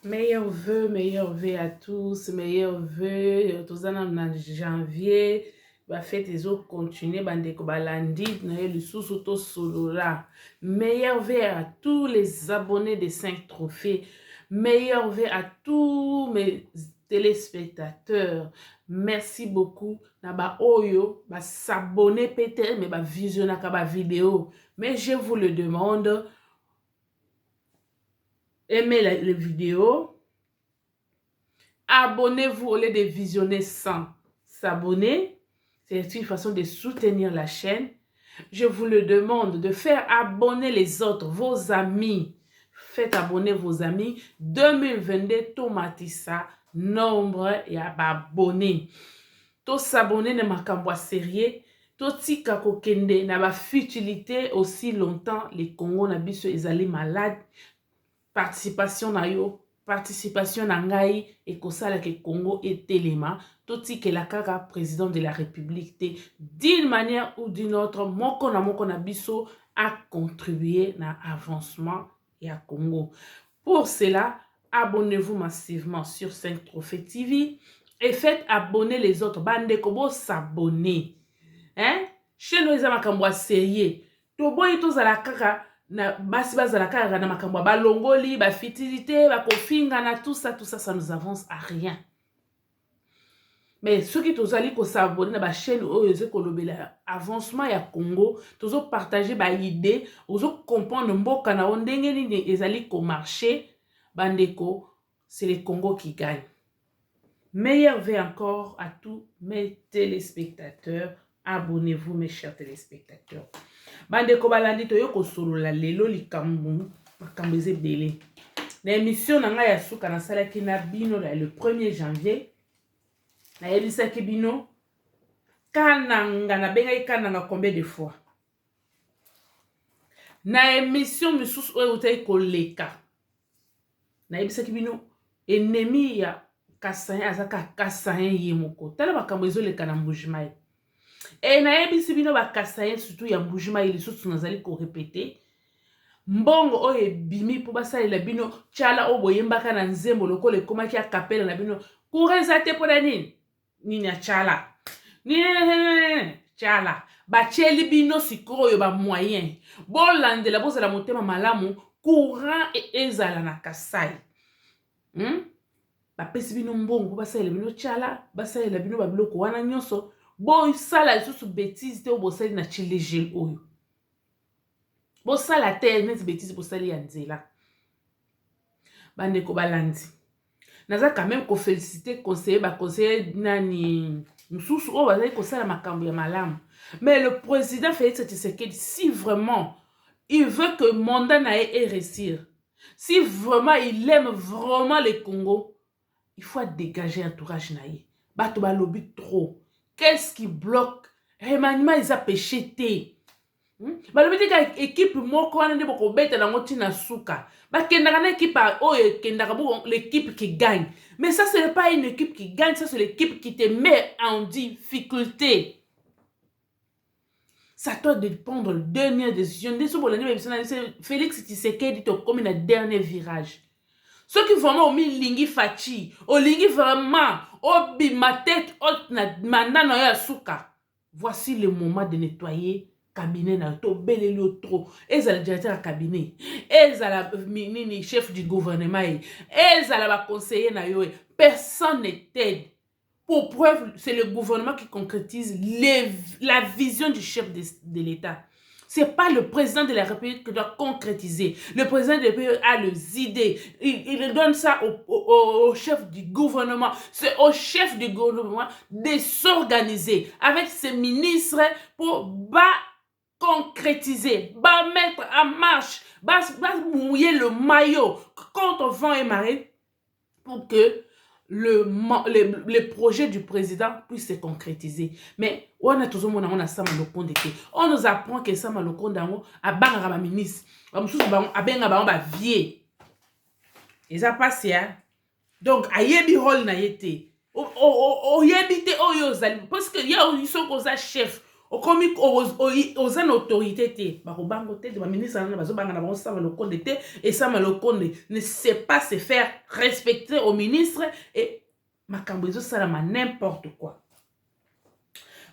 Meilleurs vœux à tous, meilleurs vœux, tous en janvier, bah fête les autres continuer, bandeko balandi, na le sous to solora. Meilleurs vœux à tous les abonnés des 5 trophées, meilleurs vœux à tous mes téléspectateurs. Merci beaucoup. Na ba oyo, ba s'abonner peut-être, mais ba visionner ka ba vidéo. Mais je vous le demande. Aimez les vidéos, abonnez-vous au lieu de visionner sans s'abonner. C'est une façon de soutenir la chaîne. Je vous le demande de faire abonner les autres, vos amis. Faites abonner vos amis. 2022, Tomatissa, nombre et abonnés. Tous s'abonner ne makambo sérieux. Tout tika kokende na ba futilité aussi longtemps les Congo na biso ezali malade. Participation na yo, participation na ngai et kosala ke Congo et telema, toti ke la kaka président de la République te, d'une manière ou d'une autre, moko na biso a contribué na avancement et à Congo. Pour cela, abonnez-vous massivement sur 5 Trophées TV et faites abonner les autres. Bande kobo s'abonner. Hein? Chez nous, ils ont makambo sérieux. Toboyi tozala kaka na basi bazala kaka na makambo balongoli ba fitilité ba kofinga na tout ça ça nous avance à rien. Mais ceux qui tozali ko s'abonner na ba chaîne oyo ezekolobela avancement ya Congo, tozo partager ba idée, ozo comprendre mboka na ndenge nini ezali ko marcher, bandeko, c'est le Congo qui gagne. Meilleur vœu encore à tous mes téléspectateurs. Abonnez-vous mes chers téléspectateurs. Bandeko balandi toyoko solola lelo likambu makambo ezebele. Na émission na ngai ya suka na salaki na bino le 1er janvier. Na yebisaki bino kananga na bengai kananga combien de fois. Na émission misusu oyo utayi koleka. Na yebisaki bino ennemi ya Kasaye azaka Kasaye yemoko. Tala makambo ezoleka na Mbujimai. Et na yebisi bino ba Kasaye surtout ya Mbujimai lisusu nazali ko répéter. Mbongo oye bimi po basalela bino tchala o boyembaka na nzembo lokole komaki ya kapela na bino kureza te pona nini nini ya tchala nini tchala bacheli bino sikoyo ba moyen bolandela bozala motema malamu courant ezala na Kasai bapesi bino mbongo basalela bino tchala basalela bino babiloko wana nyonso boy sala lisusu bêtise te obosali na chilegel oyo bosala te net bêtise bosali ya nzela bandeko balandi naza quand même ko féliciter conseiller ba conseiller nani mususu o bazali kosala makambo ya malamu. Mais le président Félix Tshisekedi, si vraiment il veut que mandat na ait réussir, si vraiment il aime vraiment le Congo, il faut dégager entourage na ye. Bato balobi trop. Qu'est-ce qui bloque? Remaniement ils a péché te. Balobi tika équipe moko wana nde boko beta na ngoti na suka. Bakendaka na équipe oyo kendaka bo l'équipe qui gagne. Mais ça ce n'est pas une équipe qui gagne, ça c'est l'équipe qui te met en difficulté. Ça doit dépendre de la dernière décision. Félix Tshisekedi te comme le dernier virage. Ceux qui vraiment ont mis lingi fachi, au lingi vraiment, au bima tête, au manana ya suka. Voici le moment de nettoyer cabinet na to belelio trop. Ezala directeur à cabinet, ezala mini chef du gouvernement, ezala ba conseiller na yo. Personne ne t'aide. Pour preuve, c'est le gouvernement qui concrétise la vision du chef de l'État. Ce n'est pas le président de la République qui doit concrétiser. Le président de la République a les idées. Il donne ça au chef du gouvernement. C'est au chef du gouvernement de s'organiser avec ses ministres pour concrétiser, mettre en marche, mouiller le maillot contre vent et marée pour que le projet du président puisse se concrétiser. Mais on a toujours on nous apprend que Sama Lokonde a bangara ba ministre, a benga ba vie. Et ça passe ya. Donc ayebi rôle na yete. O yebite o yozali parce que ya ils sont comme ça chef. okomi oza na autorité te bakobango te de baministre na bazobanga na bango sama lokonde te et sama lokonde ne sait pas se faire respecter au ministre et makambo ezosalama n'importe quoi.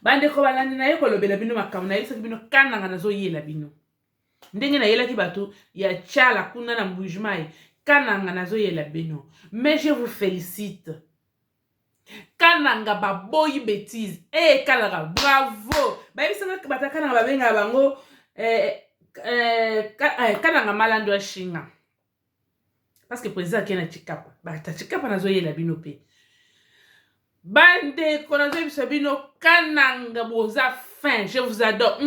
Bandeko balandi na ye kolobela bino makambo na yebisaki bino kananga nazoyela bino ndenge nayelaki bato ya Tchala kuna na Mbujimai kananga nazoyela bino. Mais je vous félicite. Kananga baboyi bêtise. Kananga bravo. Bayebisanga bata kananga babenga bango kananga malando ya shinga. Parce que président qui na Tshikapa. Bata Tshikapa nazoyela bino pe. Bande konazo biso bino kananga boza fin. Je vous adore.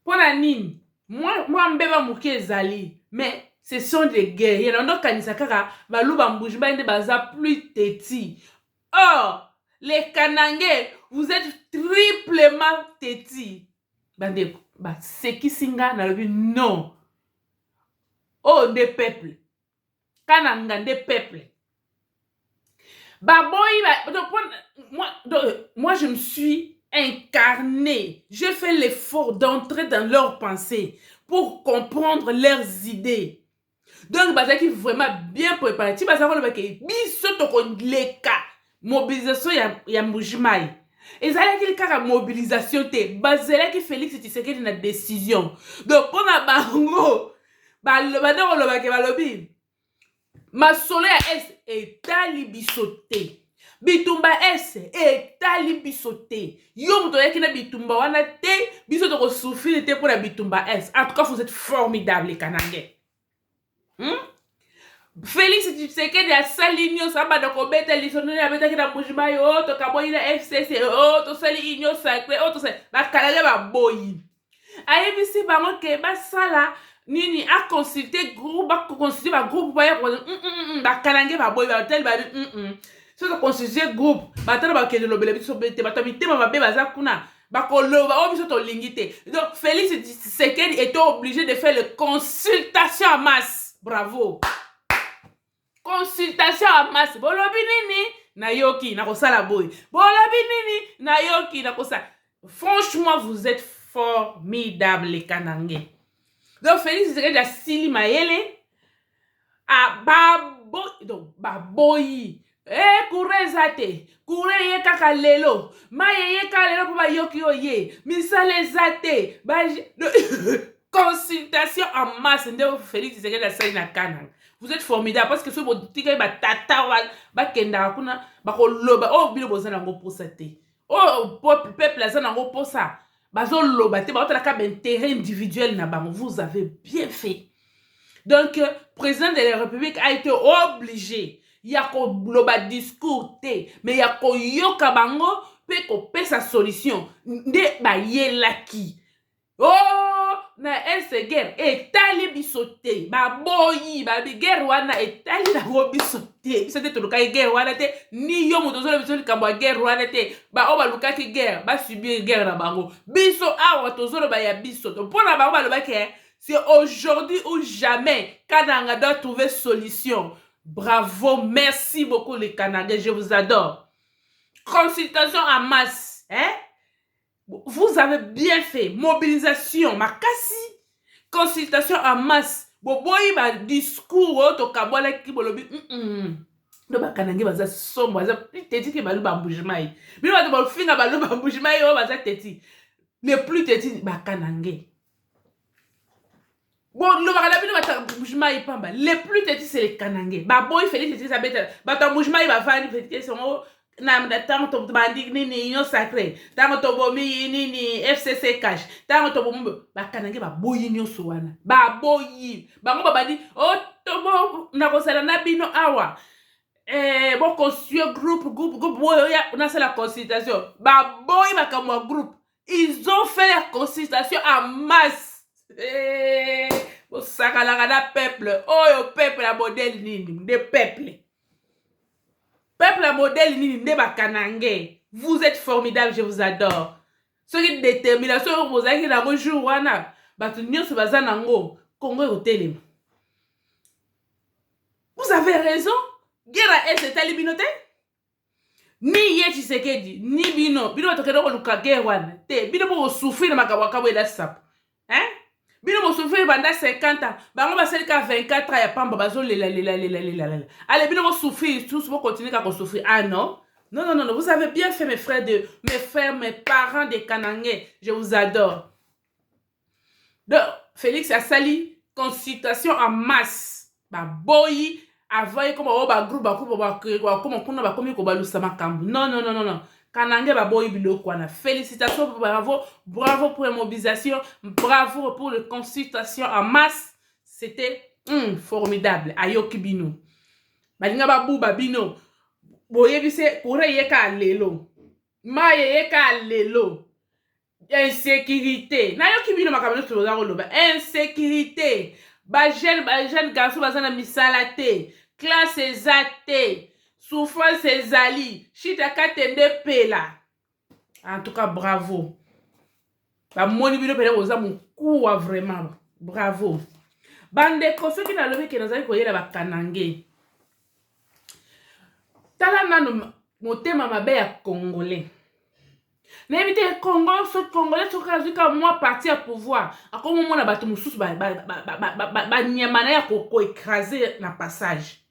Pona nini? Moi mbeba muke ezali. Mais ce sont des guerriers. On a kanisa kaka baluba Mbujimai nde baza plus téti. Or, les Kanangais, vous êtes triplement téti. Bande, seki singa na lobi non. Oh, des peuples. Kananga des peuples. Moi, je me suis incarné. J'ai fait l'effort d'entrer dans leurs pensées pour comprendre leurs idées. Donc, bazaki vraiment bien préparé. Si bazako le baki, biso toko leka mobilisation ya Mbujimai. Ezalaki le kaka mobilisation te. Bazalaki Félix Tshisekedi na décision. Donc, pour na bango, badako le baki balobi. Masolo ya S etali bisote. Bitumba S etali bisote. Yo muto yaki na bitumba wana te, biso toko souffrir te pour la bitumba S. En tout cas, vous êtes formidables les Kanangais. Félix Tshisekedi a salinyo samba de kobeta lisonne ya beta kina Mbujimai o to kaboyi na FCC o to sali inyo sacré o to sali ba kalale ba boyi. Ayebisi bango ke ba sala nini a consulter groupe ba consulter ba groupe ba ya ba kalange ba boyi ba tel ba so to consulter groupe ba tala ba kele lobele biso bete ba to bitema ba be baza kuna ba koloba o biso to lingite. Donc Félix Tshisekedi était obligé de faire les consultations en masse. Bravo. Consultation en masse. Bolobi nini na yoki na kosala boy. Bolobi nini na yoki na kosala. Franchement, vous êtes formidables les Kanangais. Donc Félix Tshisekedi a sili mayele a baboyi. Kurezate. Kure ye kaka lelo. Maye ye kaka lelo po ba yoki oye. Misale zate. Consultation en masse. Félix Tshisekedi a sali na Kananga. Vous êtes formidable parce que ce boutique ba tata ba kenda kuna ba ko loba oh bilo bozana ngo posa te. Oh peuple azana ngo posa. Bazo loba te ba otala ka intérêt individuel na bango. Vous avez bien fait. Donc président de la République a été obligé ya ko loba discours te mais ya ko yoka bango pe ko pesa solution nde ba yelaki. Oh, na ese guerre etali bisote baboyi babi guerre wana etali na go bisote bisote to luka guerre wana te ni yo moto zo biso likambo ya guerre wana te ba o ba luka ki guerre ba subir guerre na bango biso awa to zo ba ya biso to pona ba ba loba ke c'est aujourd'hui ou jamais Kananga doit trouver solution. Bravo, merci beaucoup les Kanangais, je vous adore. Consultation en masse, hein? Vous avez bien fait. Mobilisation, makasi. Consultation en masse. Boboyi ba discours to kabwala ki bolobi. No ba Kanangais baza sombo, baza plus teti ki balu ba Mbujimai. Bino ba to finga balu ba Mbujimai o baza teti. Le plus teti ba Kanangais. Bon, le ba bino ba Mbujimai pamba. Le plus teti c'est les Kanangais. Ba boy Félix teti sa beta. Ba to Mbujimai ba fani teti son na tango to bandi nini union sacré tango to bomi nini FCC cash tango to bombe ba Kanangais ba boyi nyonso wana ba boyi bango ba bandi o to bo na kosala na bino awa bon construire groupe boyo ya na la consultation ba boyi ba kamwa groupe ils ont fait la consultation en masse bo sakala na peuple oyo peuple la modèle nini de peuple. Peuple à modèle nde ba Kanangais. Vous êtes formidables, je vous adore. Ce qui est détermination vous avez la jour wana ba tunyo se bazana ngo Congo au télé. Vous avez raison. Guerre est cette éliminée. Ni ye Tshisekedi, ni bino. Bino batokeda ko lukage wana. Te, bino bo souffrir na makabwaka bo eda sap. Hein? Bino bo souffrir banda 50 ans. Bango baseli ka 24 ans ya pamba bazo lela. Allez, bino bo souffrir, tous bo continuer à souffrir. Ah non? Non, vous avez bien fait mes frères, mes parents de Kanangé. Je vous adore. Donc, Félix a sali consultation en masse. Ba boyi, avaye comme ba groupe, comme on a commis ko balusa makambu. Non. Kanangé ba boyi biloko wana. Félicitations, bravo pour la mobilisation, bravo pour la consultation en masse. C'était formidable. Ayoki bino. Balinga ba buba bino. Boye bise kure yeka lelo. Ma yeka lelo. Insécurité. Na yoki bino makambo to za koloba. Insécurité. Ba jeune garçon bazana misala te. Classe ezate. Souffrance ezali. Chita katende pela. En tout cas, bravo. Ba moni bino pele oza mukuwa vraiment. Bravo. Bande koso ki na lobi ke nazali koyela ba Kanangé. Tala nanu motema mabe ya Congolais. N'évitez Congo, ce Congolais, ce Kazuka, moi, parti à pouvoir. À comme on a battu mon sous, nyamana ya koko écrasé na passage.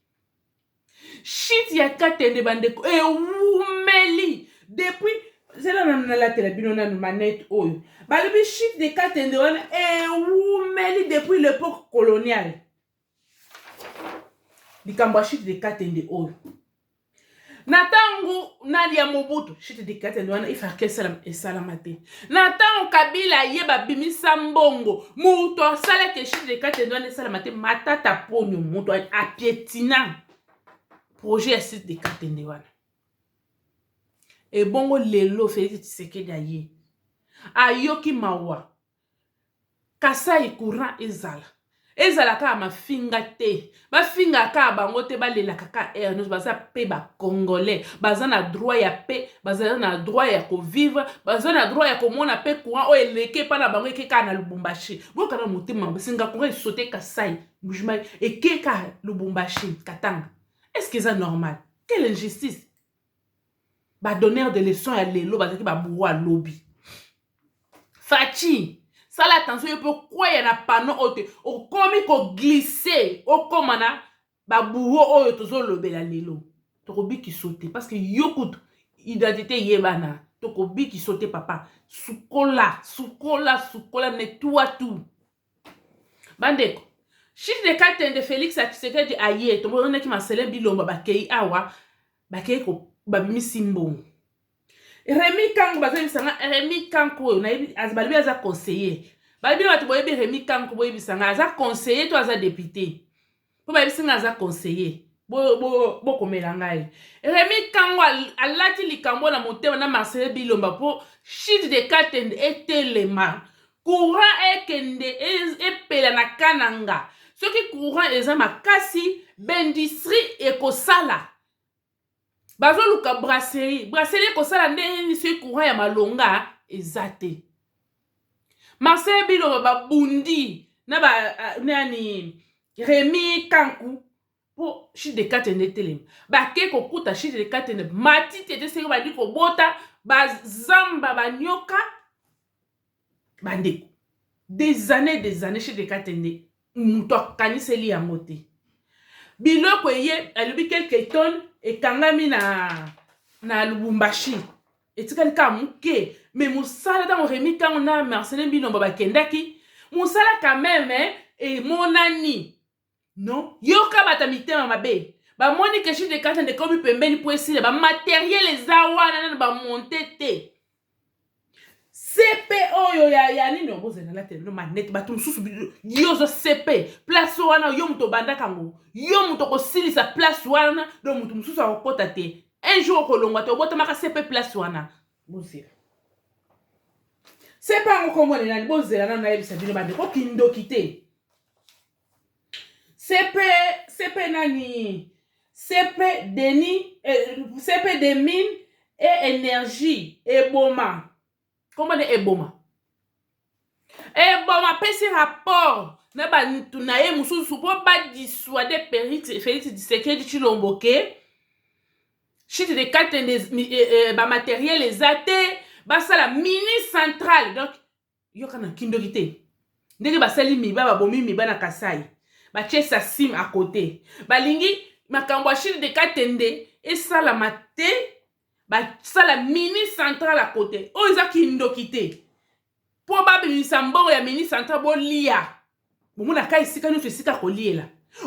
Shit ya katende bandeko. Et oumeli. Depuis, c'est là on a la télévision, on a une manette. Balibi shit de katende wana. Et oumeli depuis l'époque coloniale. Likamba shit de katende oyo. Natangu Nadia Mobutu, shite de katende wana ifake salam e salamate. Natangu Kabila yeba bimisa mbongo, muto sala ke shite de katende wana salamate matata ponyo muto a piétinant. Projet à site de katende wana. E bongo lelo Félix Tshisekedi aye. Ayoki mawa. Kasai courant ezala. Ezala ka mafinga te. Ba finga ka bango te balela kaka nous baza pe ba congolais. Baza na droit ya pe, baza na droit ya ko vivre, baza na droit ya ko mona pe courant o eleke pa na bango ekeka na Lubumbashi. Boka na mutima singa ko sauter Kasai, Mbujima ekeka Lubumbashi Katanga. Est-ce que c'est normal? Quelle injustice? Ba donneur de leçons ya lelo bazaki ba bourreau lobby. Fachi ça l'attention, il peut quoi y en a pas non autre. Au comme ko glisser, au comme na ba bourreau o tozo lobela lelo. Tokobi qui saute parce que yokut identité yebana. Tokobi qui saute papa. Sukola nettoie tout. Bandeko. Chiffre de carte de Félix a Tshisekedi aye, to mona ki masele bilomba bakei awa, bakei ko babimi simbo. Rémi Kanko bazo bisanga Rémi Kanko na azbalibi aza conseiller. Balibi batu boyebi Rémi Kanko boyebi bisanga aza conseiller to aza député. Po bayebi singa aza conseiller. Bo komela ngai. Rémi Kanko alati likambo na motema na Marcel Bilomba po shit de katende etelema. Courant ekende epela na kananga. Ce qui courant eza makasi bendistri ekosala. Bazo luka brasserie kosala ndenge ce courant ya malonga ezate. Marcel Bilo babundi na ba nani Rémi Kankou po shit de katende telem. Ba ke kokuta shit de katende mati tete se ba di ko bota ba zamba ba nyoka bande. Des années shit de katende muto kaniseli ya mote. Biloko ye alubi quelques tonnes et kangami na Lubumbashi. Et tu kan ka muke mais musala dans Rémi Kanko na Marcelin Bilomba bakendaki musala quand même et mon ami non yoka batamitema mabe ba moni que de carte de komi pembeni pour essayer ba matériel les awana na ba monter te CP oyo ya nini obozena la tele no manette ba tumsusu yozo CP place wana yo muto banda kango yo muto ko silisa place wana do muto mususu akota te un jour ko longwa te obota maka CP place wana bozela c'est pas ngo komone na bozela na yebisa bino bande ko kindoki te CP nani CP Denis CP des mines et énergie et boma. Comment est Eboma? Eboma pèse rapport. Na ba tunaye mususu po ba dissuader Félix Tshisekedi Tshilombo ke chute de katende matériel ezate basala mini centrale donc yoka na kindoki te ndenge basali miba babomi miba na Kasai batie sa sim à côté balingi makambo ya chute de katende esalama te basala mini centrale à côté oyo eza kindoki te po babimisa mbongo ya mini centrale bolia bomona ka esika nyonso esika koliela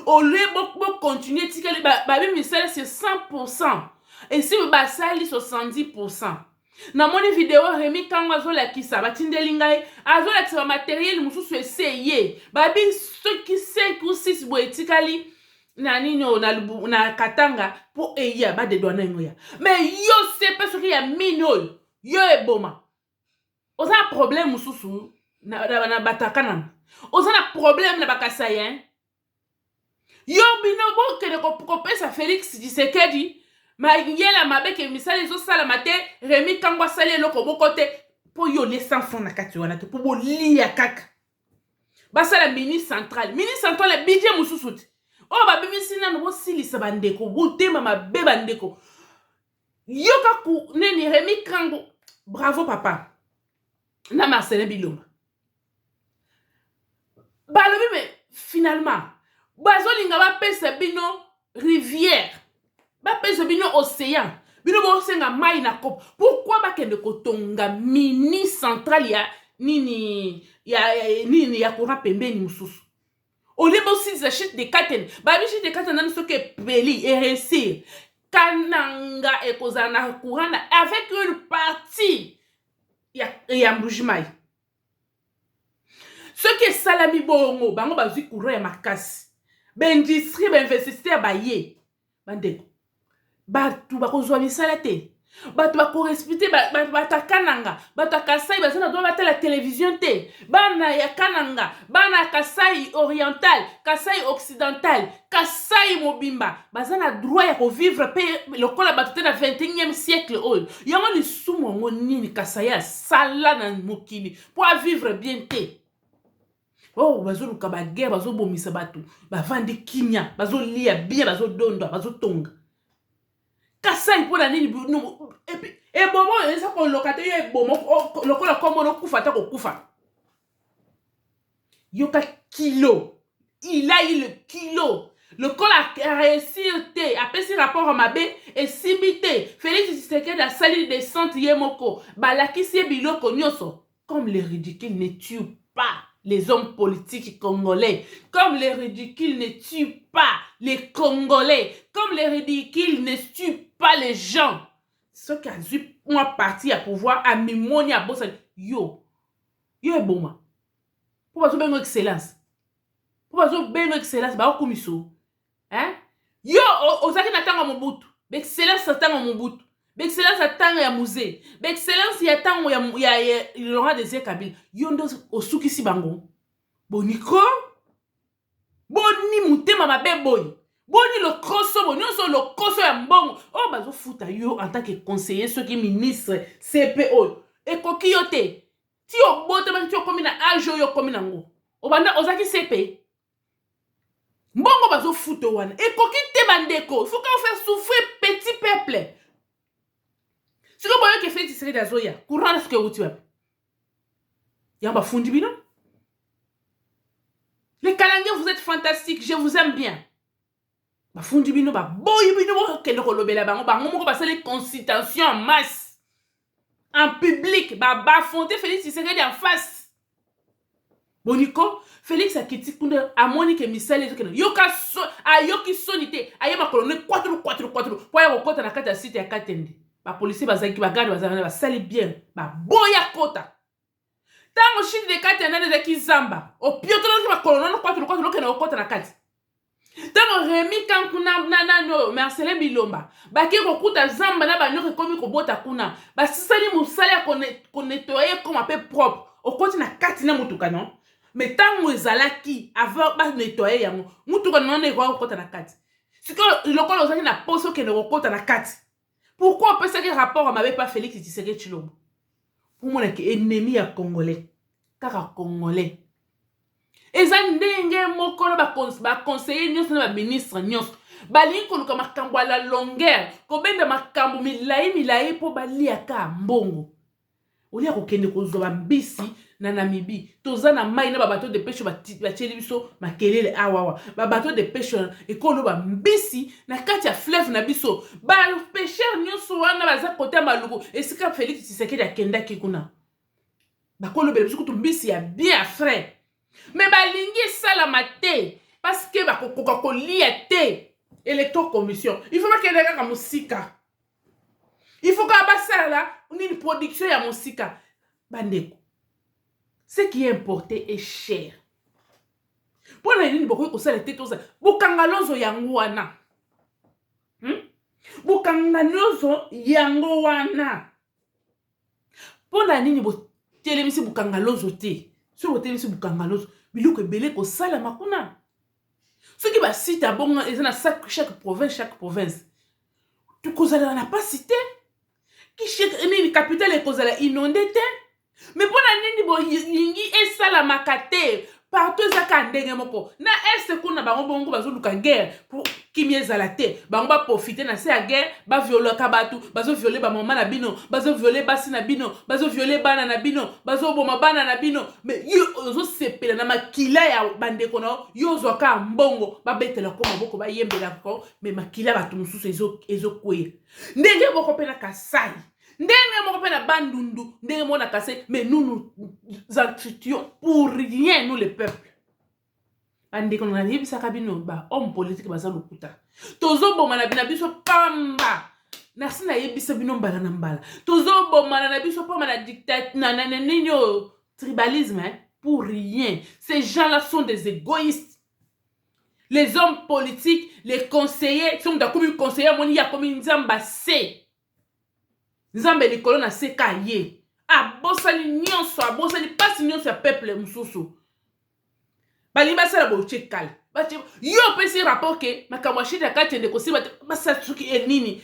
olue bocontinue tikali babimisala sur 100% esi basali 70%. Namoni video Remi Kango azolakisa batindeli ngai azolakisa ba matériel mususu eseye babi soki 5 ou 6 boetikali na nino na Katanga po eya ba de douane ngoya mais yo sepe soki ya mino yo eboma oza problème mususu na batakana oza na problème na bakasayen yo bino bo kene ko pesa Félix Tshisekedi mayela mabeke misali zo sala mate Remi Kango sali eloko boko te po yo les enfants na kati wana te po bolia kaka basala mini centrale budget mususu te o babimisi nanu bosilisa bandeko botema mabe bandeko yo kaku neni Remi Kango bravo papa na Marcelin Bilomba balobi mais finalement bazolinga bapesa bino rivière bapesa bino océan bino bosenga mai na kopo pourquoi bakende kotonga mini centrale ya nini ya courant pembeni mususu oleba aussi za chute de katene babi chute de katene nani soki epeli réussir kananga ekozala na courant na avec une partie ya mbujimai soki esalami bongo bango bazwi courant ya makasi baindustrie bainvestisseur baye bandeko batu bakozwa misala te batu bakorespecte batu akananga batu akasai bazana doit batala la télévision te bana ya kananga bana ya Kasai oriental Kasai occidental Kasai mobimba bazana droit ya kovivre pe lokola batu te na 21e siècle oyo yango lisumu yango nini Kasai asala na mokili po vivre bien te oh bazoluka baguerre bazobomisa batu bavandi kimia bazolia bien bazodonda bazotonga Kasai pour la nini et bomo eza ko lokate bomo lokola komo no kufa ta ko kufa yoka kilo il a eu le kilo le col a réussi a pesi rapport à mabe et sibité Félix Tshisekedi a sali descente yemoko balakisi biloko nyoso comme les ridicules ne tuent pas les hommes politiques congolais, comme les ridicules ne tuent pas les Congolais, comme les ridicules ne tuent pas les gens. Ce qui a eu moi parti à pouvoir à mimoni à bossa yo est bon. Pour pas bien excellence. Pour pas bien excellence ba okumiso. Hein? Yo ozaki na tanga mobutu. Excellence tanga mobutu. Excellence atanga ya musée. Excellence ya tango ya Laurent Désiré Kabila. Yondo osukisi bango. Boniko. Boni mutema mabe boy. Boni le crosso boni so le crosso ya mbongo. Oh bazo futa yo en tant que conseiller ceux qui ministre CPO. E koki yo te. Ti o bote ba ti o komi na ajo yo komi nango. Obanda ozaki CP. Mbongo bazo futa wana. E koki te bandeko. Il faut qu'on fasse souffrir petit peuple. Si vous voyez que Félix Tshisekedi azoya, courant ce que vous tuez. Yamba fundi bino. Les Kalangais, vous êtes fantastiques, je vous aime bien. Ba fundi bino ba boy bino ke no kolobela bango bango moko basale consultation en masse. En public, ba fonte Félix Tshisekedi en face. Boniko, Félix a kiti kunde amoni ke misale zo kena. Yoka so ayoki sonité, ayema kolone 4 po ya kokota na kati ya site ya Katende. Ba policier bazaki bagade bazana basali bien ba boya kota tango chine de kati na de kizamba o piotolo ba kolono 4 lokena okota na kati tango Remi Kango na Marcelin Bilomba baki kokuta zamba na banyoke komi kobota kuna basisali musala ko nettoyer comme un peu propre okoti na kati na mutuka non mais tango ezalaki avant ba nettoyer yango mutuka non ne ko okota na kati siko lokolo ozaki na poso ke ne okota na kati. Pourquoi on peut dire rapport à m'avait pas Félix Tshisekedi Tshilombo? Pour moi, c'est ennemi à Congolais. Car à Congolais. Et ça, ndenge mokolo ba conseiller nyos na ministre nyos. balingi koluka makambo à la longueur kobenda makambo milai po baliaka mbongo olia kokende kozwa mbisi na Namibie toza na mai na babato de pêche batieli biso makelele awawa babato de pêche ekolo ba mbisi na kati ya fleuve na biso ba pêcheur nyonso wana baza kote ya maluku esika Félix Tshisekedi akendaki kuna bakolo bele biso kutu mbisi ya bien frais mais balingi esalama te parce que bakokoka kolia te électro commission il faut bakende kaka mosika il faut que basala une production ya mosika bandeko ce qui est importé est cher pour la ligne beaucoup kosala te toza bukangalozo yango wana bukangalozo yango wana pour la ligne bo telemisi bukangalozo te so telemisi bukangalozo biloko ebele kosala makuna ce qui va citer bon ezana chaque province tu kozala na pas cité qui chaque capitale ekozala inondé te mais pour la nini bo yingi esala makate partout ezaka ndenge moko na est kuna bango bongo bazoluka guerre pour kimi ezala te bango ba profiter na se ya guerre ba violer ka batu bazo violer ba maman na bino bazo violer basi na bino bazo violer bana na bino bazo boma bana na bino mais yo ozo sepela na makila ya bandeko na yo zwa mbongo ba betela ko maboko ba yembela ko mais makila batu mususu ezo kwe ndenge boko pena Kasai ndenge moko pe na bandundu ndenge mona kase mais nous actions pour rien nous le peuple ande kono na yebisaka bino ba homme politique baza lokuta tozo boma na bina biso pamba na sina yebisa bino mbala na mbala tozo boma na biso pamba na dictature na nino tribalisme hein? Pour rien ces gens-là sont des égoïstes. Les hommes politiques les conseillers sont comme conseillers moni ya comme nzamba c'est Nzambe likolo na seka ye. Abosali nyonso, abosali pasi nyonso ya peuple mususu. Bali basala boche kala. Yo pesi rapport ke makamwa shida kati ndeko si basa tsuki nini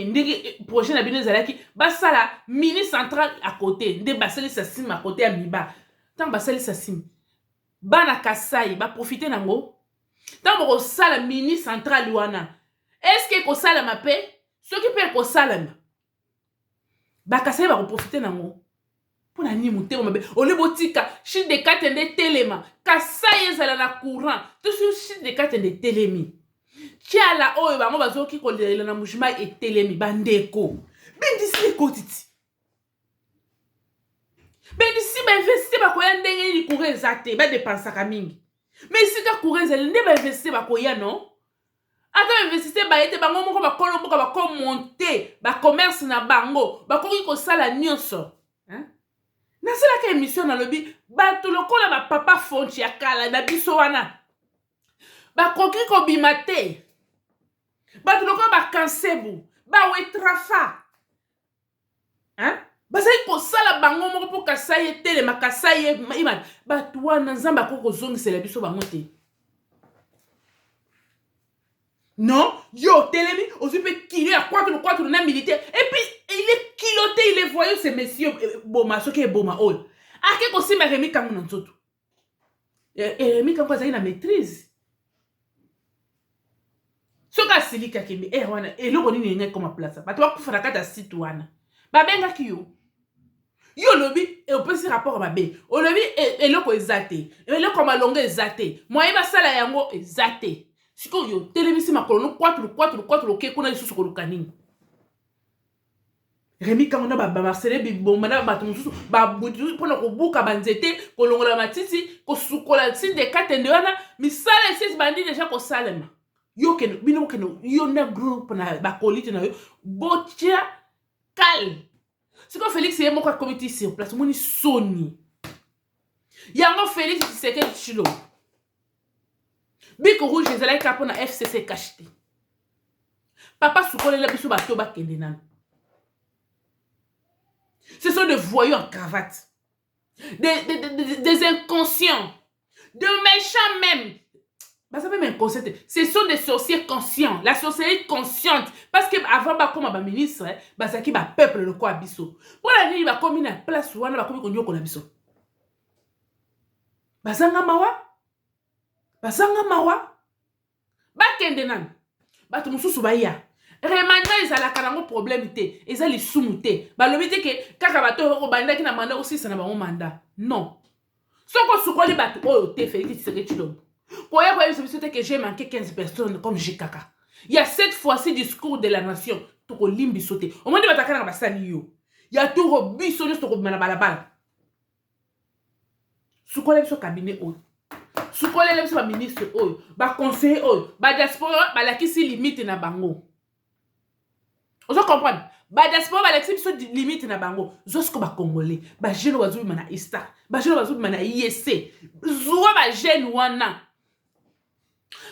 ndenge projet na bino zalaki basala mini central à côté nde basali sa sim à côté ya miba. Tant basali sa sim. Bana Kasai ba profiter nango. Tant bo sala mini central wana. Est-ce que ko sala mape? Ce qui peut ko sala bakasai ba profiter nango pona ni mutebo mabe ole botika shi de katende telema kasai ezala na courant tout shi de katende telemi tiala oyo bango bazoki kolela na mujima e telemi bandeko bendisi ekotiti bendisi ba investir ba koya ndenge ni courant ezate ba dépensaka mingi mais sika courant ezala nde ba investir ba koya non. Ata investisseur ba ete bango moko ba kolomboka ba ko monter ba commerce na bango ba koki ko sala nyonso hein na sala ka émission na lobi ba to lokola ba papa fonchi ya kala na biso wana ba koki ko bimate ba to lokola ba kansebu ba wetrafa hein ba sai ko sala bango moko po Kasai tele makasai iman ba to wana nzamba ko zongisela biso bango te. Non, yo, Télémi, aussi peut qu'il à 4 na militaire. Et puis, il est kiloté, il est voyou, ces messieurs, Boma, ce qui est Boma, oh. Ah, qu'est-ce que c'est, mais Rémi Kamou dans tout. Et Rémi Kamou, ça y est, la maîtrise. Ce cas, c'est lui qui a mis, et l'eau, on est comme place. Bah, toi, pour faire la carte à site, ouana. Bah, ben, qui yo. Yo, lobby, et on peut se rapport à bé. Au lobby, et l'eau, exaté. Et l'eau, comme à longueur, exaté. Moi, il va ça, la yango, exaté. Siko yo télévisi makolo 4 ok kuna lisusu kolukani Rémi Kamona ba Marcelé bibomba na bato mususu ba budu pona ko buka banzete kolongola matiti ko sukola si de katende wana misala esi bandi déjà ko salema yo keno bino keno yo na groupe na ba kolite na yo botia kal siko Félix yemo kwa comité sur place moni soni yango Félix Tshisekedi chilo Biko rouge ezalaki kaka na FCC cacheté. Papa soukolela biso bato bakende nanu. Ce sont des voyous en cravate. Des inconscients. De méchants même. Bah, ça même inconscient. Ce sont des sorciers conscients. La sorcellerie consciente. Parce que avant bah comme ministre, bah ça qui bah peuple le quoi biso. Pour la nuit bah comme une place ou bah comme konyo kona biso. Bah zanga mawa. Basanga mawa bakende nan bato mosusu baya remaniement ezalaka nango problème te eza lisumu te balobi te ke kaka bato oyo bandaki na manda osisa na bango manda non soko osukoli bato oyo te Félix Tshisekedi Tshilombo koya koyebisa biso te que j'ai manqué 15 personnes comme j'ai kaka il y a cette fois-ci discours de la nation tokolimbi biso te omoni bato akanaka basali yo ya toko biso nyonso tokobima na balabala sukola biso cabinet oyo sukolela biso baministre oyo baconseiller oyo badiaspora balakisi limite na bango ozo comprendre badiaspora balakisi biso limite na bango zosko bakongolais bajeune bazobima na ista bajeune bazobima na IEC zuwa bajeune wana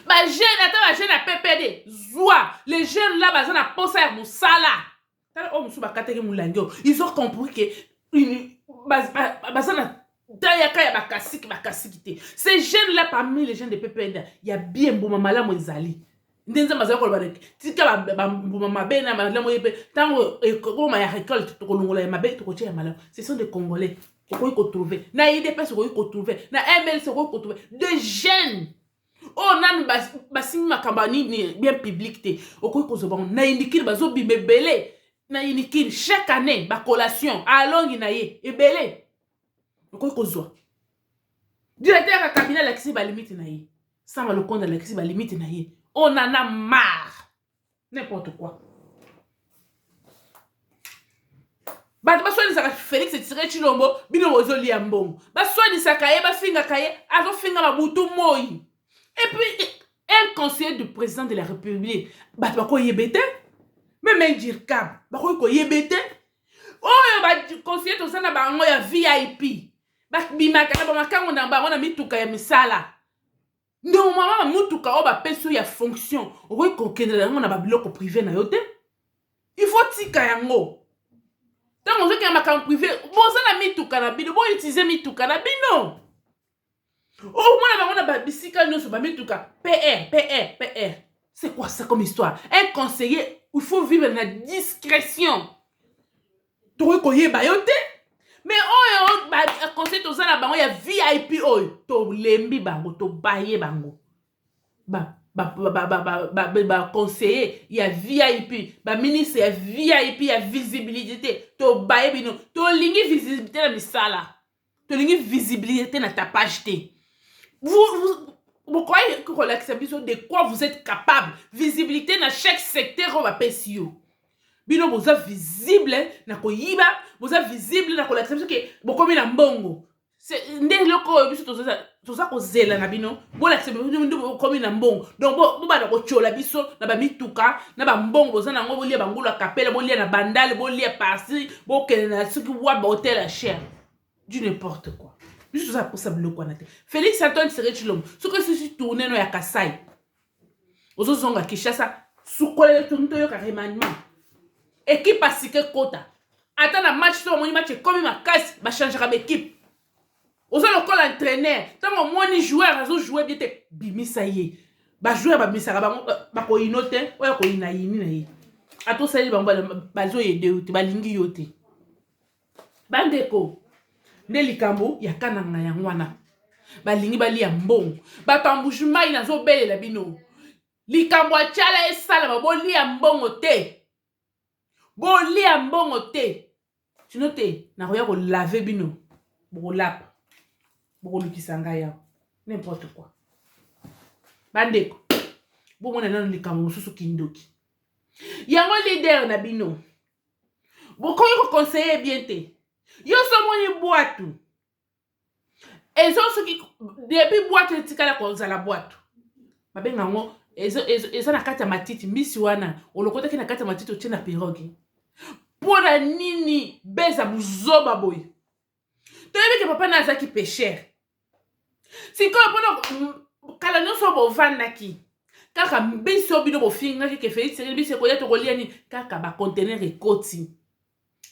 bajeune ata bajeune ya PPD zuwa les jeunes là baza na posa ya mosala tala oyo mosusu bakataki molangi oyo ils ont compris que baza na dayaka ya bakasiki te ces jeunes là parmi les jeunes de PPD il y a bien mbuma malamu ezali ndenza mazala ko bareke tika mbuma mabe na malamu yepe tango ekoma ya récolte tokolongola ya mabe tokotia ya malamu ce sont des congolais okoyi ko trouver na IDPS okoyi ko trouver na MLC okoyi ko trouver des jeunes oh nanu basingi makamba nini bien public te okoyi ko zoba na indikiri bazo bimebele na indikiri chaque année ba collation alongi na ye ebele okoyi kozwa directeur ya cabinet la kisi ba limite na ye sama le compte la kisi ba limite na ye on en a marre n'importe quoi bato basonisaka Félix Tshisekedi Tshilombo bino bozolia mbongo basonisaka ye bafingaka ye azofinga babutu moi et puis un conseiller du président de la République bato bakoyebe te même Dirkab bakoyebe te oyo baconseiller tozana bango ya VIP bimaka na bamakango na bango na mituka ya misala ndo mama mutuka oyo bapesi ya fonction okoki kokendela yango na babiloko privé na yo te il faut tika yango ntango ozokende makambo privé boza na mituka na bino boutilize mituka na bino omona bango na babisika nyonso bamituka PR c'est quoi ça comme histoire un conseiller il faut vivre na discrétion tokoki koyeba yo te mais oyo conseil toza na bango ya VIP oyo tolembi bango tobaye bango conseiller ya VIP ministre ya VIP ya visibilité tobaye bino tolingi visibilité na misala tolingi visibilité na tapage te vous croyez que relaxer biso de quoi vous êtes capable visibilité na chaque secteur va pesi yo bino boza visible na koyiba boza visible na kolakisa biso ke bokomi na mbongo nde loko oyo biso toza kozela na bino bolakisa biso bokomi na mbongo donc bobanda kotyola biso na bamituka na bambongo boza nango bolia bangulu ya kapela bolia na bandale bolia parsi bokende na soki wa bahotel ya cher du n'importe quoi biso toza kosa biloko wana te Félix Antoine Tshisekedi Tshilombo soki osisi tourne no ya Kasai ozozonga Kinshasa sukolele toyoka remaniement équipe asike kota ata na match to omoni match ekomi makasi bachangaka baéquipe oza lokola entraîneur ntango omoni joueur azojouer bien te bimisa ye bajoueur babimisaka bango bakoyino te oyo akoyina yini na ye atosali bango bazoyede yo te balingi yo te bandeko nde likambo ya kananga yango wana balingi balia mbongo bato ambushu mai nazobelela bino likambo atiala esalama bolia mbongo te bolia mbongo te sino te nakoya kolave bino bokolapa bokolukisa ngai yawo n'importe quoi bandeko bomona nano likambo mosusu kindoki yango leader na bino bokoki koconseiller bien te yo somoni bwatu ezo soki depuis bwatu etikala kozala bwatu babenga yango eza na kati ya matiti mbisi wana olokotaki na kati ya matiti otie na pirogue mpona nini beza buzoba boye toyebi ke papa na azaki pécher sikoyo mpona kala nyonso bovandaki kaka mbisi oyo bino bofingaki ke Félix Tshisekedi mbisi ekolia tokolia nini kaka bacontener ekoti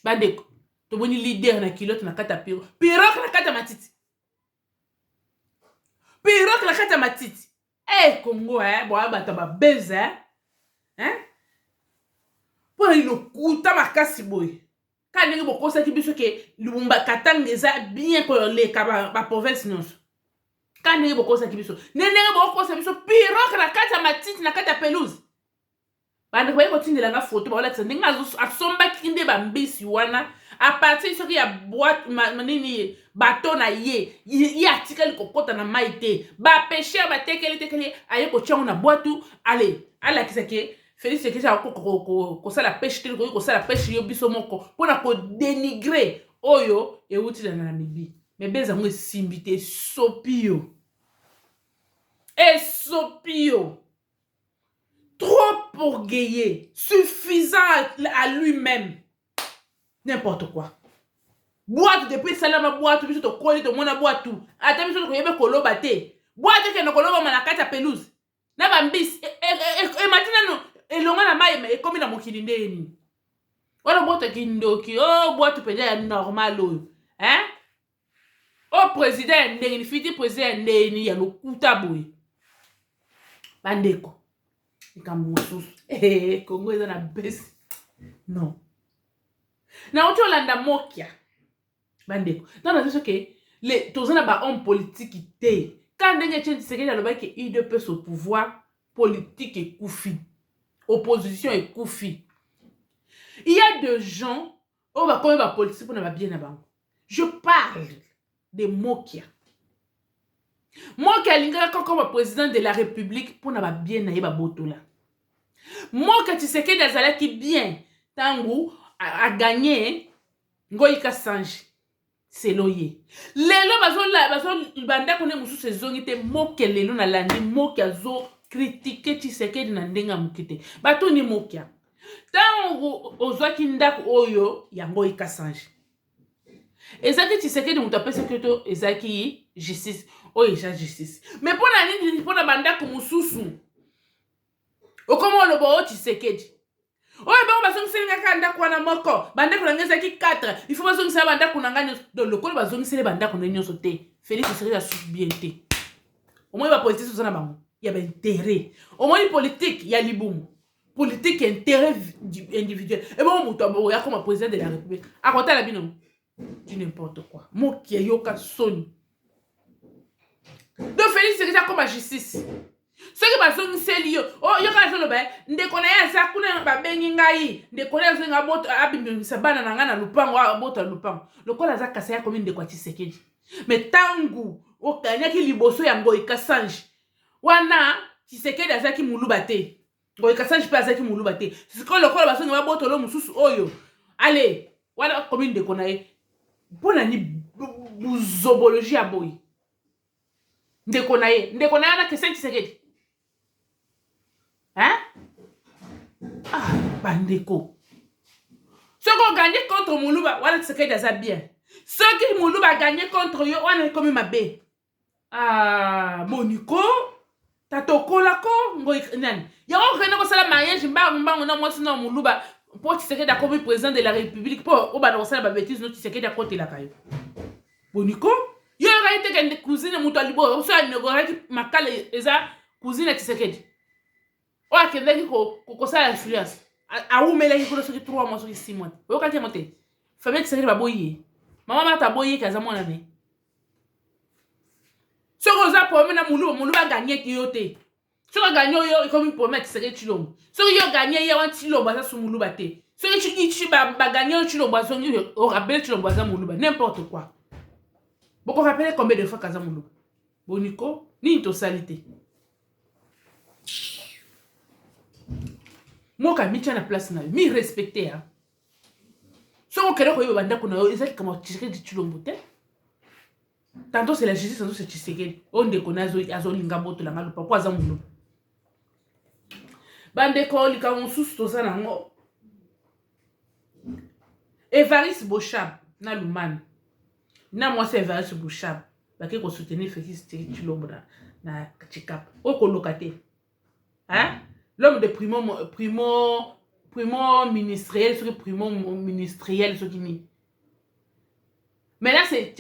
bandeko tomoni leader na kilote na kati ya pirogue na kati ya matiti pirogue na kati ya matiti Congo boya bato babeza mpona lilokuta makasi boye ka ndenge bokosaki biso ke Lumumba Katanga eza bien koleka baprovince nyonso ka ndenge bokosaki biso ndenge bokosa biso pirogue na kati ya matiti na kati ya pelouse bande ko kotindela nga photo ba wala tsende nga asomba kinde ba mbisi wana a partir soki ya boîte manini bateau na ye atikali kokota na maite ba pêcheur ba tekeli aye ko tchango na boîte allez ala kisake Félix Tshisekedi ko sala pêche ko sala pêche yo biso moko pona ko dénigrer oyo euti na Namibie mais beza ngo simbité sopio trop orgueilleux, suffisant à lui-même. N'importe quoi. Boîte depuis salama boîte, puis tu te colles de mon boîte tout. Attends, tu te yebe kolo bate. Boîte que no kolo ba na kata pelouse. Na bambis et maintenant et longa na mai et comme na mokili ndeni. Wala boîte kindoki, oh boîte peut ya normal hein? Oh président ndeni fiti président ndeni ya lokuta boy. Bandeko. Congo est dans la baisse. Non. Na ocho landa mokia. Bandeko. Non, non, c'est que les tous na ba homme politique té. Quand ndenge tient Tshisekedi a le bac il de peut au pouvoir politique et koufi. Opposition et koufi. Il y a des gens on va comme va politique pour na bien na bango. Je parle de mokia. Moi qui alinga comme président de la République pour na bien na yeba botola. Moi qui Tshisekedi azala qui bien tangu a gagné ngoyika sanji c'est loyer. Lelo bazo banda kone musu sezongi te moke lelo na landi moke azo critiquer Tshisekedi na ndenga mukite. Bato ni mokia. Tangu ozwaki ndako oyo ya ngoyika sanji. Ezaki Tshisekedi mutapesa kyoto ezaki justice. Oh, il y a justice. Mais pour la banda comme mususu. O comment le bo Tshisekedi. Oh, ben on va sonner ngaka kwa na moko. Banda ko ngeza ki 4. Il faut sonner ça banda ko nganya dans le col ba sonner les banda ko nyo sauter. Félix Tshisekedi a subbienté. Au moins il va politique sur ça na bango. Il y a intérêt. Au moins politique, il y a libum. Politique intérêt individuel. Et bon muto bo ya comme président de la République. À côté la bino. Du n'importe quoi. Mo qui yoka soni. Donc Félix c'est déjà comme la justice. Ce qui va se faire lié. Oh, il y a un jour le ndeko na ya za kuna ba bengi ngai ndeko na zo ngaboto abimbi sabana na ngana lupango aboto lupango. Lokola za kasa ya komi ndeko Tshisekedi. Mais tangu o kanyaki liboso ya ngoyika sanji. Wana Tshisekedi azaki muluba te. Ngoyika sanji pa azaki muluba te. Siko lokola ba so ngaboto lo mususu oyo. Allez, wala komi ndeko na ye. Bona ni buzobologie ya boy. Ndeko na ye na kese Tshisekedi. Hein? Ah, bandeko. Ceux qui ont gagné contre Moulouba, wala Tshisekedi aza bien. Ceux qui Moulouba a gagné contre yo, wana comme ma bé. Ah, Moniko, tatoko lako, ngoy nani. Ya on rena ko sala mariage mbango na mwasi na Moulouba pour Tshisekedi a comme président de la République pour oba na sala ba bêtise no Tshisekedi a côté la kayo. Moniko, yo raite que cousine muto alibo, so ne goraki makale eza cousine Tshisekedi. O akendaki ko sala influence. A umela ki ko soki 3 mois soki 6 mois. O ka kemote. Famille Tshisekedi ba boye. Maman mata boye kaza mona ne. Ce que vous avez pour na Moulouba gagner ki yote. Ce que gagner yo comme pour mettre Tshisekedi Tshilombo. Ce que yo gagner ya wan Tshilombo za su Moulouba te. Ce que tu ba gagner Tshilombo za o rappelle Tshilombo za Moulouba n'importe quoi. Boko rappelle combien de fois kaza Moulouba. Boniko ni to salité. Moi quand mi na place na mi respecter hein. Ce qu'on kere ko yo banda ko na yo ezaki comme Tshisekedi Tshilombo te. Tantôt c'est la justice, tantôt c'est Tshisekedi. On déconne azo linga boto la ngalu pourquoi za Moulouba. Bande ko lika on sous to ça nango. Evariste Bochab na Lumane. Na moi c'est Evariste Bochab. Ba ke ko soutenir Félix Tshilombo na Tshikapa. O ko lokate. Hein? L'homme de primo ministériel, ce primo ministériel ce qui ni. Mais là c'est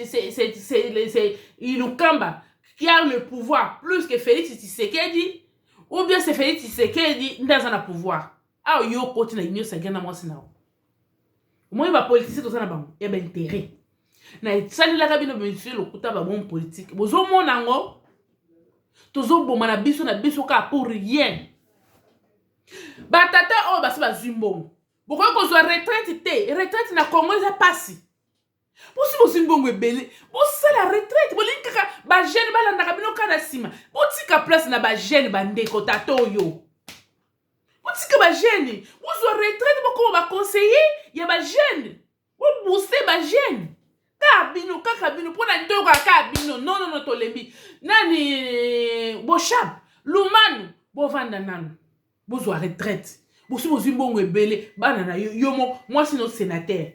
Ilukamba qui a le pouvoir plus que Félix Tshisekedi ou bien c'est Félix Tshisekedi dans un pouvoir. Ah yo côté na union ça gagne moi sina. Moi il va politicien tout ça na bango. Il y a intérêt. Na sali la kabino monsieur le kuta ba bon politique. Bozo monango tozo bomana biso na biso ka pour rien. batata oyo basi bazwi mbongo bokoki kozwa retraite te retraite na Congo eza pasi bosi bozwi mbongo ebele bosala retraite bolingi kaka bagene balandaka bino kaka na nsima botika place na bagene bandeko tata oyo botika bagene bozwa retraite bokoma baconseiller ya bagene bobooste bagene kaka bino mpona ntoyoka kaka bino nonono tolembi nani boshap lumanu bovanda nanu bozwa retraite bosi bozwi mbongo ebele bana na yo moko mwasi no sénateur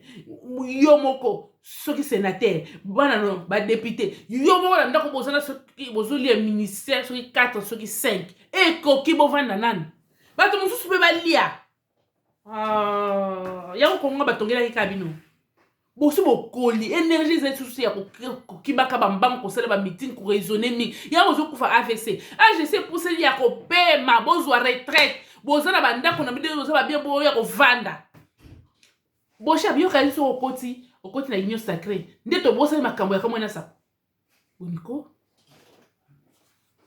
yo moko soki sénateur bana no badepute yo moko na ndako bozana soki bozolia ministère soki 4 soki 5 ekoki bovanda nanu bato mosusu mpe balia yango kongo batongelaki kaka bino bosi bokoli énergie ezali susu ya kokibaka bambango kosala bamiting koraisonne mingi yango ozokufa AVC puseli ya kopema bozwa retraite boza na bandako na bide boza babie boya kovanda bosha biyokali so okoti na union sacrée nde tobosali makambo ya kamwe na sako boniko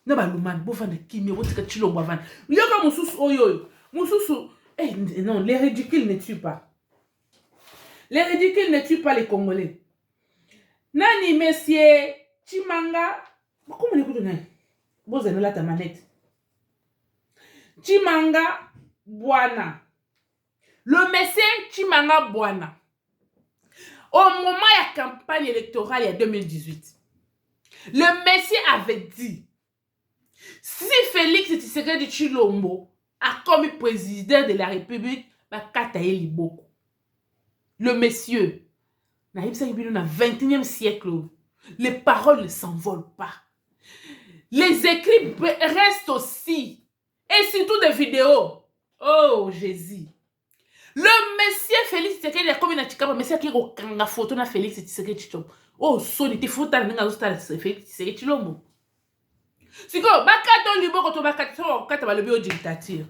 na balumani bovanda kimia botika Tshilombo avanda yoka mosusu oyo mosusu non les ridicules ne tuent pas. Les ridicules ne tuent pas les Congolais. Nani, monsieur Chimanga. Comment l'écoute nani? Vous avez là ta manette. Chimanga Bwana. Le monsieur Chimanga Bwana. Au moment de la campagne électorale, il y a 2018, le monsieur avait dit si Félix Tshisekedi Tshilombo a commis président de la République, va kataye liboko. Le monsieur, dans le 21e siècle, les paroles ne s'envolent pas. Les écrits restent aussi. Et surtout des vidéos. Oh, Jésus. Le monsieur Félix Tshisekedi a commis na chikaba, monsieur qui a photo na Félix Tshisekedi Tshilombo. Oh, son était photo na Félix Tshisekedi Tshilombo. Si quoi, bakato liboko to bakato kata balobi o dictature.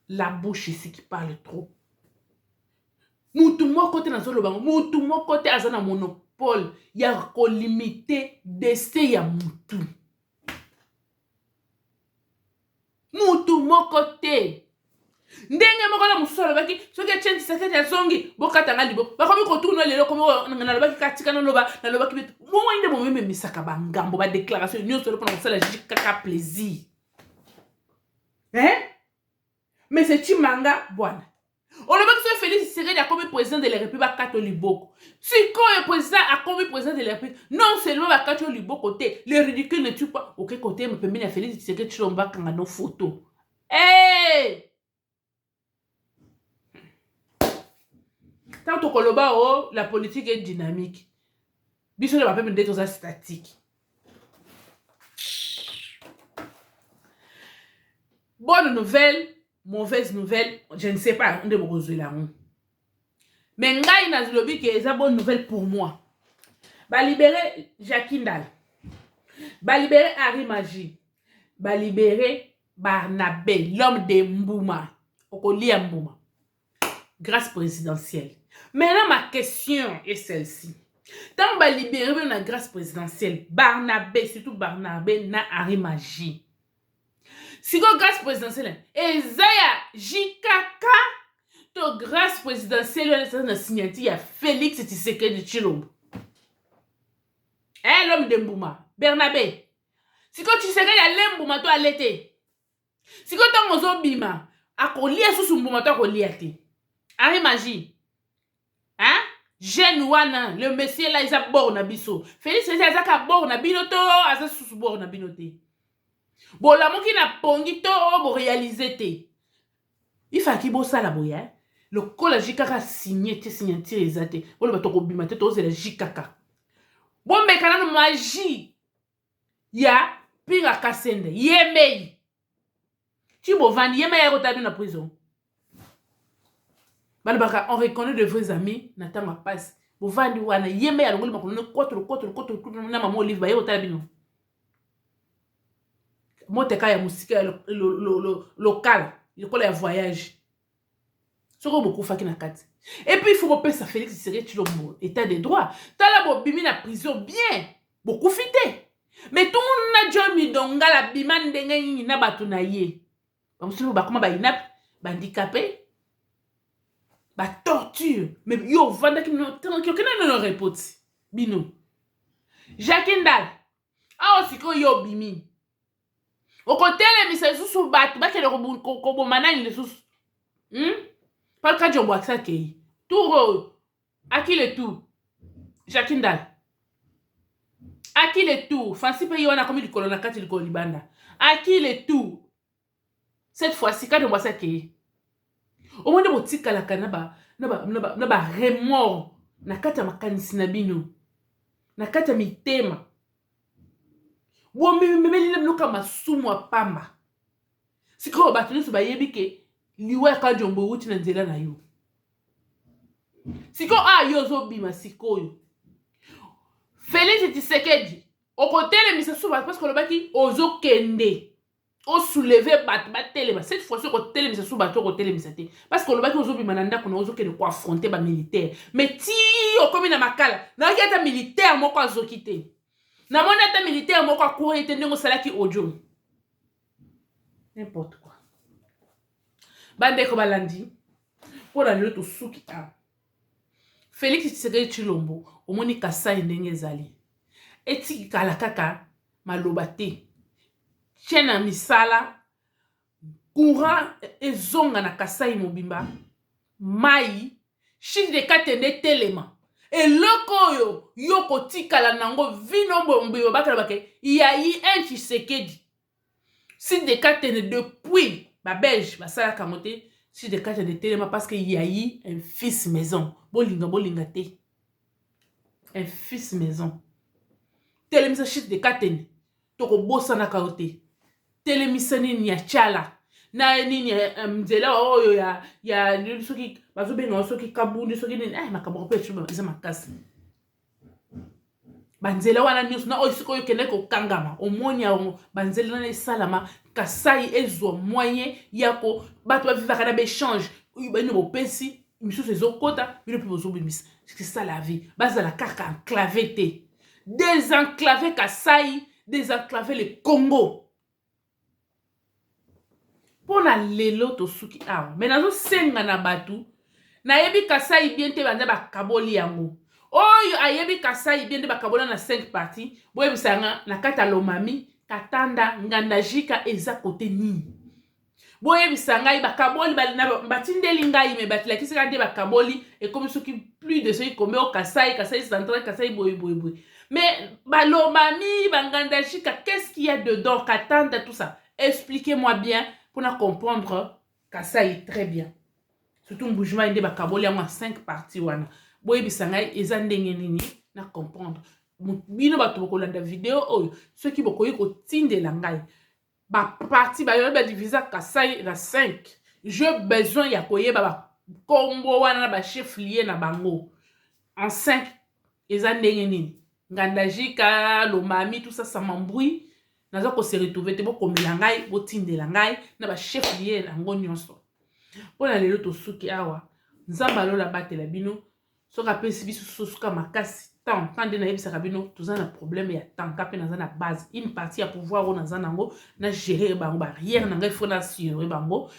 La bouche ici qui parle trop. Mutu moko te nazolo bango, mutu moko te azana monopole ya ko limiter destin ya mutu. Mutu moko te. Ndenge moko na musolo baki soki etienne Tshisekedi azongi bokata nga liboko. Bakomi kotourna lelo komi na lobaki katika na loba na lobaki bitu. Mwa inde momeme misaka bangambo ba déclaration nyonso solo pona kosala jikaka plaisir. Mais c'est Chimanga Bwana. On le voit que Félix Tshisekedi a commis président de la République catholique. Si quand le président a commis président de la République, non seulement la catholique côté, le ridicule ne tue pas. Auquel côté me permet à Félix Tshisekedi Tshilombo quand on a nos photos. Hey! Tant que la politique est dynamique, biso ne va pas me dire que statique. Bonne nouvelle. Mauvaise nouvelle, je ne sais pas, on est beaucoup de la honte. Mais ngai na zlobi que c'est une bonne nouvelle pour moi. Ba libérer Jacques Ndala. Ba libérer Harry Magie. Ba libérer Barnabé, l'homme de Mbouma. Okolia Mbouma. Grâce présidentielle. Maintenant, ma question est celle-ci. Tant ba libérer la grâce présidentielle, Barnabé, surtout Barnabé, na Harry Magie. Si vous grâce présidentielle, Ezaya Jikaka, to grâce présidentielle, na signature ya Félix Tshisekedi Tshilombo. L'homme de Mbouma, Bernabé. Si vous Tshisekedi a Mbouma to alete. Si vous tant mozo bima, akolia sous Mbouma to akolia te. Harry Magie. Jeune wana, le monsieur là, il a bord na biso. Félix Tshisekedi a bord na binoto, a sous bord na binote. Bon, la moki na pongi to bo réaliser te. Il faut qu'il bossa la boya. Le col jikaka signé te signature ezate. Bon le bato ko bima te to ze la jikaka. Bon mais kana no magie. Ya pinga kasende. Yemei. Tu bo vandi yemei ya kotabi na prison. Balbaka on reconnaît de vrais amis na tanga passe. Bo vandi wana yemei ya ngoli makono koto na mama olive ba yo tabi no. Moteka ya musika local, l'école ya voyage. Soko beaucoup faki na kati. Et puis il faut repérer ça Félix Tshisekedi Tshilombo état de droit. Tala bo bimi na prison bien, beaucoup fité. Mais tout na John Midonga la bima ndenge ni na batu na ye. Ba musulo ba koma ba inap, handicapé, torture. Mais yo, vanda qui nous répoti. Bino. Jacquindal. Ah, aussi que yo bimi. Au côté, les mises sous bat, bah, qu'elle est manane les sous. Pas le cas de bois, ça qui. Tout, à qui le tout? Jacquindal. À qui le tout? Fancy pays, on a commis du colonacate et du colibanda. À qui le tout? Cette fois-ci, quand on voit ça qui. Au moins de boutique à la canaba, naba remords, nakata makanisi na bino, nakata mitema. Bon, mais luka masumu pamba. Si ko batuni su bayebi ke liwe ka jombo wuti na nzela na yo. Siko yo zo bima sikoyo. Félix Tshisekedi, au côté les mises sous parce que le baki ozo kende. O soulever bat cette fois-ci au côté les mises sous bateau côté les mises parce que le baki ozo bima nanda kono ozo kende ko affronter ba militaire. Mais ti o komi na makala, na yata militaire moko azokite. Na mona ta militaire moko akourir ete ndenge salaki audio. N'importe quoi. Bande ko balandi. Pour la lelo to suki a. Félix Tshisekedi Tshilombo, omoni Kasai ndenge ezali. Eti kala kaka maloba te. Chena misala courant ezonga na Kasai mobimba. Mai chiffre de katende telema. Et loko yo kotikala nango vino bombe bakala bake yayi un Tshisekedi. Si de katende depuis ba belge basala kamote si de katende telema parce que yayi un fils maison. Bolinga te. Un fils maison. Telemisa chiffre de katende toko bossa na kaote. Telemisa ni ya chala. Na nini mzela oyo ya soki bazobenga soki kabundi soki nini makabo pe chuba za makasi banzela wana nyusu na oyo sikoyo kende ko kangama omonya banzela na salama Kasai ezwa moyen yako bato ba vivaka na échange bino bopesi misusu ezokota bino pe bozobimisa c'est ça la vie bazala kaka enclavé te désenclaver Kasai désenclaver le Congo. Pona lelo to suki awa. Mais nazo senga na batu. Na yebi Kasai bien te banda bakaboli yango. Oyo ayebi Kasai bien te bakabola na 5 parties. Boye bisanga na kata lomami, katanda, ngandajika eza kote ni. Boye bisanga bakaboli balina batindeli ngai me batila kisika nde bakaboli et comme ceux qui plus de ceux qui commet au Kasai central, Kasai boye. Mais balomami, bangandajika, qu'est-ce qu'il y a dedans katanda tout ça? Expliquez-moi bien. Pour comprendre Kasai très bien. Surtout un bougement inde bakaboli en 5 parties wana. Boye bisangai eza ndenge nini na comprendre. Bino bato bokolanda vidéo oyo ceux qui bokoyi ko tindela ngai. Ba partie ba yoba divisa Kasai na 5. J'ai besoin ya koyeba ba kombo wana ba chef lié na bango. En 5 eza ndenge nini. Ngandajika, Lomami tout ça ça m'embrouille. Naza ko se retrouver te bo komela ngai bo tindela ngai na ba chef lié na ngo nyonso pona lelo to suki awa nzamba lola batela bino soka pesi biso suka makasi tant quand na yebisa bino toza na problème ya tant ka pe naza na base une partie ya pouvoir on naza nango na gérer bango barrière na ngai fona assurer bango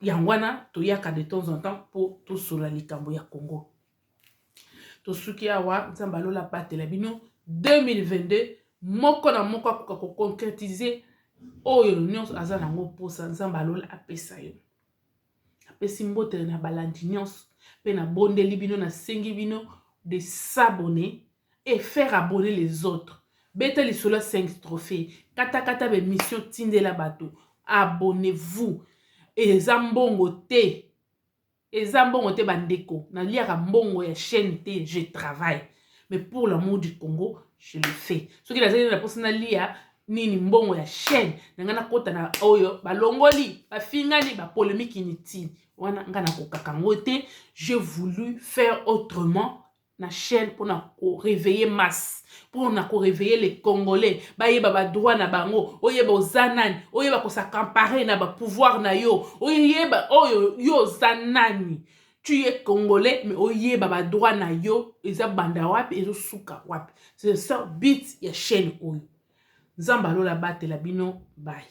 yangwana to yaka de temps en temps pour to sola likambo ya Congo to suki awa nzamba lola batela bino 2022 moko na moko akoka ko concrétiser oyo nyonso aza nango posa nzamba alola apesa yo apesi mbote na balandi nyonso pe na bondeli bino na sengi bino de s'abonner et faire abonner les autres beta lisolo 5 trophées kata be mission tindela bato abonnez-vous eza mbongo te bandeko na liaka mbongo ya chaîne te je travaille mais pour l'amour du Congo je le fais. Ce qui est la personne lia nini mbongo ya chaîne ngana kota na oyo balongoli ba fingani ba polémique inutile wana ngana ko kakangote j'ai voulu faire autrement na chaîne pour na ko réveiller masse pour na ko réveiller les Congolais ba yeba ba droit na bango oyeba ozanani oyeba ko s'accaparer na ba pouvoir na yo oyeba oyo yo zanani. Tu es Congolais, mais oye baba droit na yo, eza banda wapi, ezo suka wapi. C'est ça, bit ya chaîne oyo. Nzamba lola bate la bino, bye.